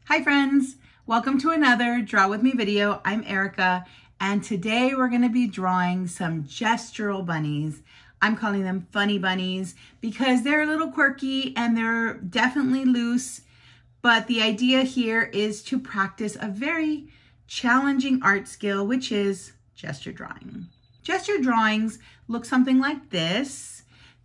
Hi friends, welcome to another Draw With Me video. I'm Erica, and today we're gonna be drawing some gestural bunnies. I'm calling them funny bunnies because they're a little quirky and they're definitely loose, but the idea here is to practice a very challenging art skill, which is gesture drawing. Gesture drawings look something like this.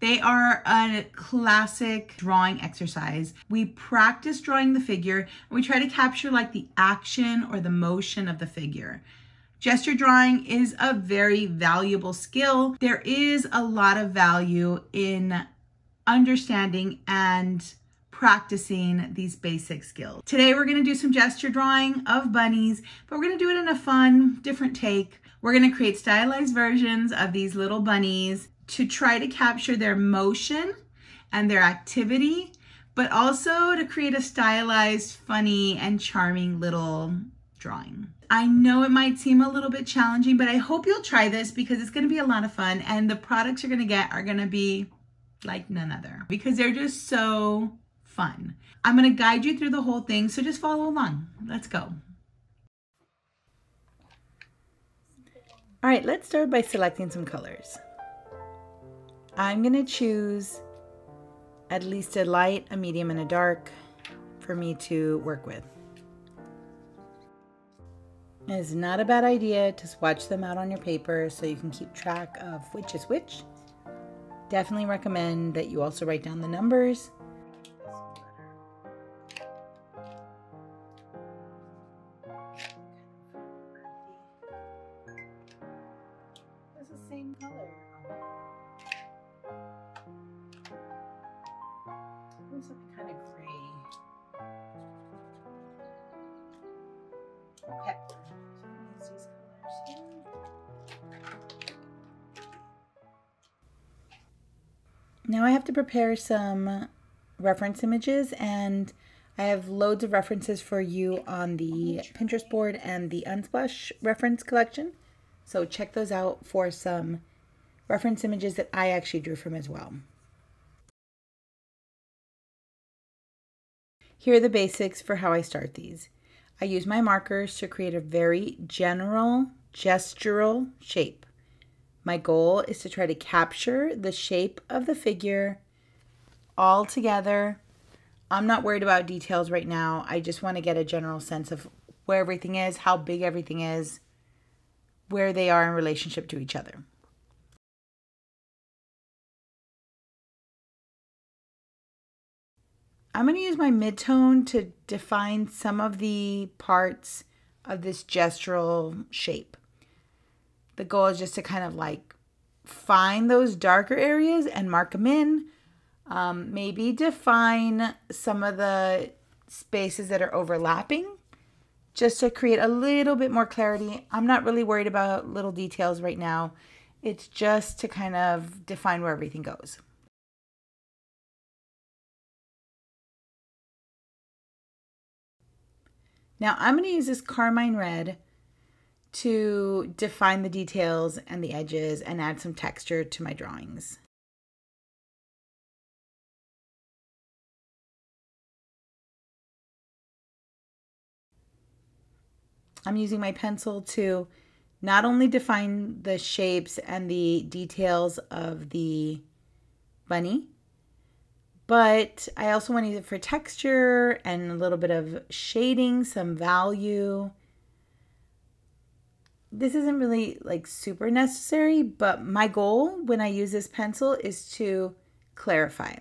They are a classic drawing exercise. We practice drawing the figure and we try to capture like the action or the motion of the figure. Gesture drawing is a very valuable skill. There is a lot of value in understanding and practicing these basic skills. Today we're gonna do some gesture drawing of bunnies, but we're gonna do it in a fun, different take. We're gonna create stylized versions of these little bunnies to try to capture their motion and their activity, but also to create a stylized, funny, and charming little drawing. I know it might seem a little bit challenging, but I hope you'll try this because it's gonna be a lot of fun, and the products you're gonna get are gonna be like none other because they're just so fun. I'm gonna guide you through the whole thing, so just follow along. Let's go. All right, let's start by selecting some colors. I'm gonna choose at least a light, a medium, and a dark for me to work with. It's not a bad idea to swatch them out on your paper so you can keep track of which is which. Definitely recommend that you also write down the numbers. It's the same color. There's something kind of gray. Okay. So use these colors here. Now I have to prepare some reference images, and I have loads of references for you on the Pinterest board and the Unsplash reference collection. So check those out for some reference images that I actually drew from as well. Here are the basics for how I start these. I use my markers to create a very general gestural shape. My goal is to try to capture the shape of the figure all together. I'm not worried about details right now. I just want to get a general sense of where everything is, how big everything is, where they are in relationship to each other. I'm going to use my midtone to define some of the parts of this gestural shape. The goal is just to kind of like find those darker areas and mark them in. Maybe define some of the spaces that are overlapping just to create a little bit more clarity. I'm not really worried about little details right now. It's just to kind of define where everything goes. Now I'm going to use this Carmine red to define the details and the edges and add some texture to my drawings. I'm using my pencil to not only define the shapes and the details of the bunny, but I also want to use it for texture and a little bit of shading, some value. This isn't really like super necessary, but my goal when I use this pencil is to clarify.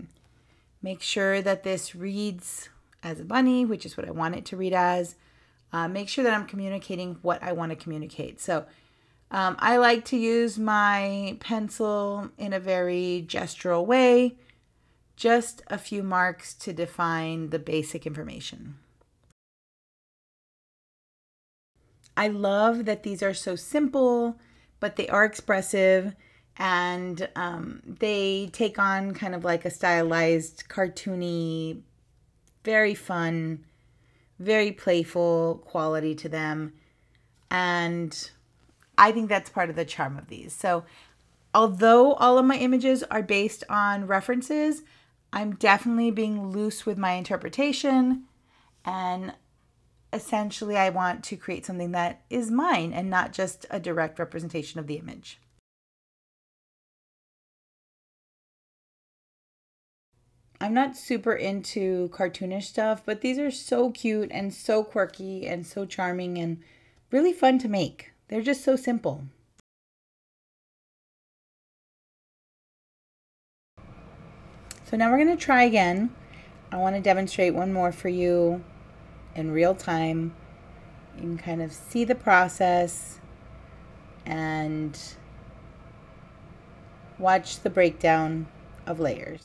Make sure that this reads as a bunny, which is what I want it to read as. Make sure that I'm communicating what I want to communicate. So I like to use my pencil in a very gestural way. Just a few marks to define the basic information. I love that these are so simple, but they are expressive, and they take on kind of like a stylized, cartoony, very fun, very playful quality to them. And I think that's part of the charm of these. So although all of my images are based on references, I'm definitely being loose with my interpretation, and essentially I want to create something that is mine and not just a direct representation of the image. I'm not super into cartoonish stuff, but these are so cute and so quirky and so charming and really fun to make. They're just so simple. So now we're going to try again. I want to demonstrate one more for you in real time. You can kind of see the process and watch the breakdown of layers.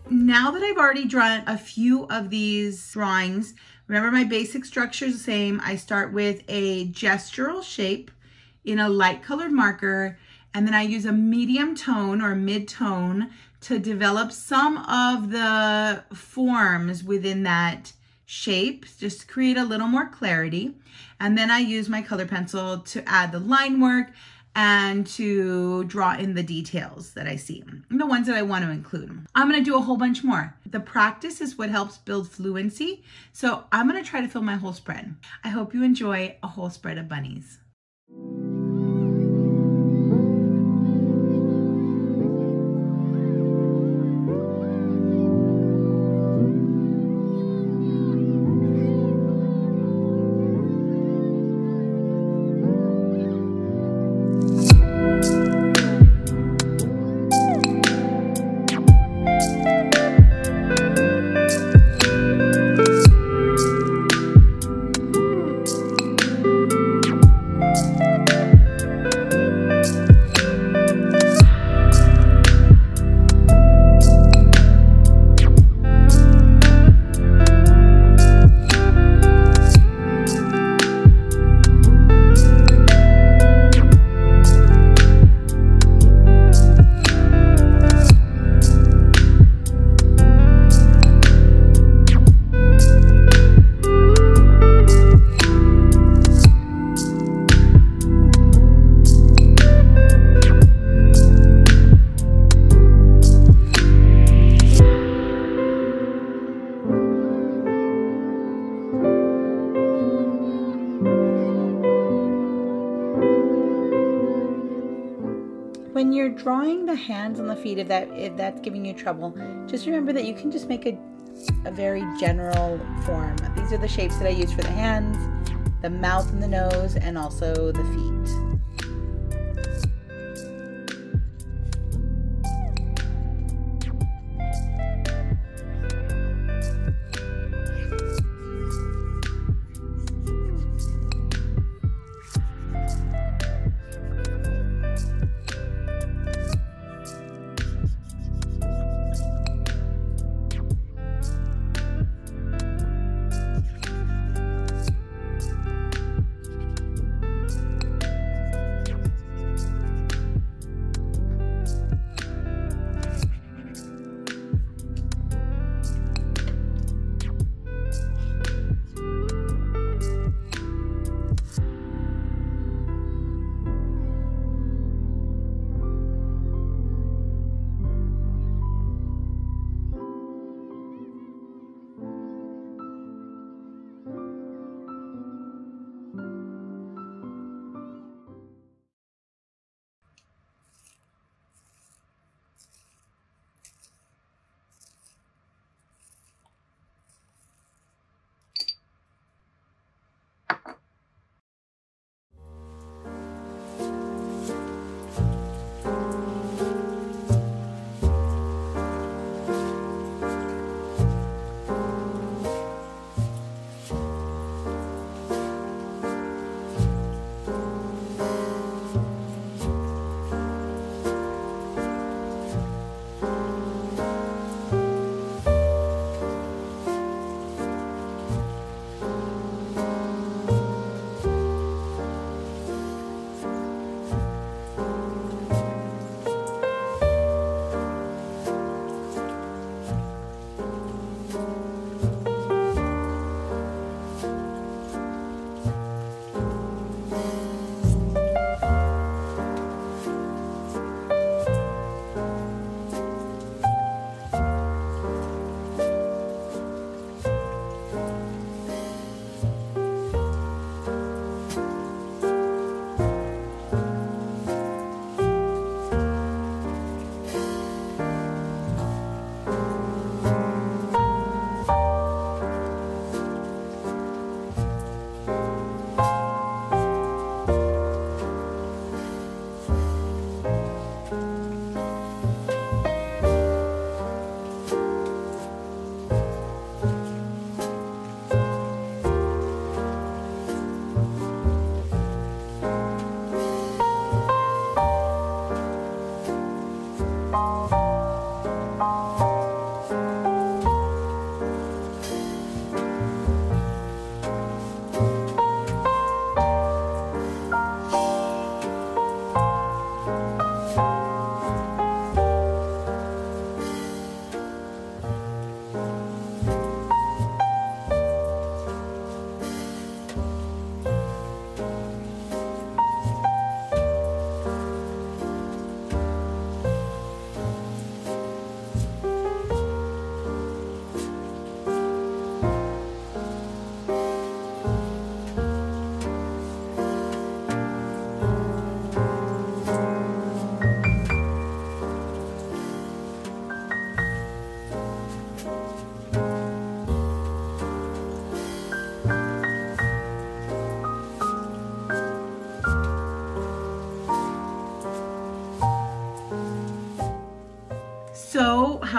Now that I've already drawn a few of these drawings, remember my basic structure is the same. I start with a gestural shape in a light colored marker, and then I use a medium tone or mid-tone to develop some of the forms within that shape, just to create a little more clarity. And then I use my color pencil to add the line work and to draw in the details that I see, the ones that I want to include. I'm going to do a whole bunch more. The practice is what helps build fluency, so I'm going to try to fill my whole spread. I hope you enjoy a whole spread of bunnies. When you're drawing the hands and the feet, if that's giving you trouble, just remember that you can just make a very general form. These are the shapes that I use for the hands, the mouth and the nose, and also the feet.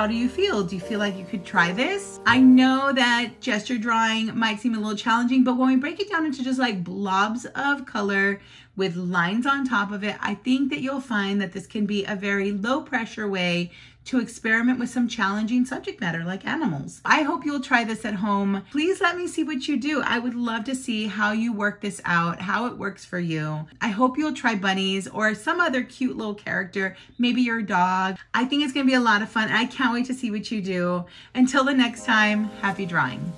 how do you feel? Do you feel like you could try this? I know that gesture drawing might seem a little challenging, but when we break it down into just like blobs of color with lines on top of it, I think that you'll find that this can be a very low pressure way to experiment with some challenging subject matter like animals. I hope you'll try this at home. Please let me see what you do. I would love to see how you work this out, how it works for you. I hope you'll try bunnies or some other cute little character, maybe your dog. I think it's gonna be a lot of fun and I can't wait to see what you do. Until the next time, happy drawing.